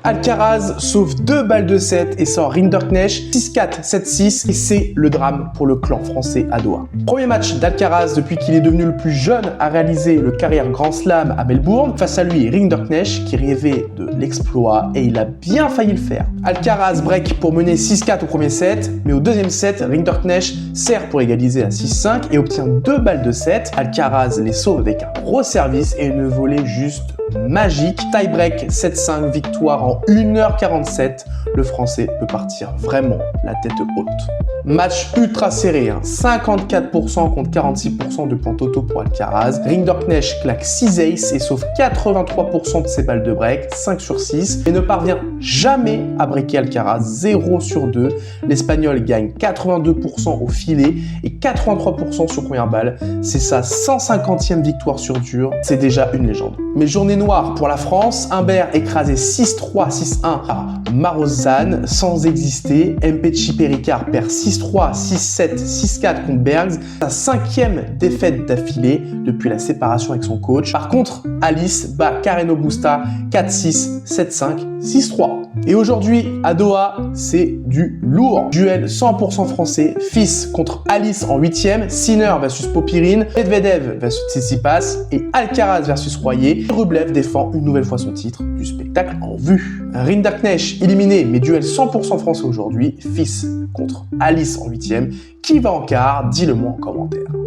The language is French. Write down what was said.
Alcaraz sauve 2 balles de 7 et sort Rinderknecht 6-4, 7-6 et c'est le drame pour le clan français à Doha. Premier match d'Alcaraz depuis qu'il est devenu le plus jeune à réaliser le carrière Grand Slam à Melbourne. Face à lui, Rinderknecht qui rêvait de l'exploit et il a bien failli le faire. Alcaraz break pour mener 6-4 au premier set, mais au deuxième set, Rinderknecht sert pour égaliser à 6-5 et obtient 2 balles de 7. Alcaraz les sauve avec un gros service et une volée juste magique. Tie-break 7-5, victoire en 1h47. Le Français peut partir vraiment la tête haute. Match ultra serré, 54% contre 46% de points totaux pour Alcaraz. Rinderknecht claque 6 aces et sauve 83% de ses balles de break, 5 sur 6, et ne parvient jamais à breaker Alcaraz, 0 sur 2. L'Espagnol gagne 82% au filet et 83% sur première balle. C'est sa 150e victoire sur dur, c'est déjà une légende. Mais journée noire pour la France, Humbert écrasé 6-3, 6-1 à Marozsan sans exister. Mpetshi Perricard perd 6-3, 6-7, 6-4 contre Bergs, sa 5e défaite d'affilée depuis la séparation avec son coach. Par contre, Alice bat Carreno Busta 4-6, 7-5, 6-3. Et aujourd'hui, à Doha, c'est du lourd. Duel 100% français, Fils contre Alice en 8e, Sinner versus Popyrin, Medvedev versus Tsitsipas et Alcaraz versus Royer. Rublev défend une nouvelle fois son titre, du spectacle en vue. Rinderknecht éliminé, mais duel 100% français aujourd'hui, Fils contre Alice en 8e. Qui va en quart? Dis-le moi en commentaire.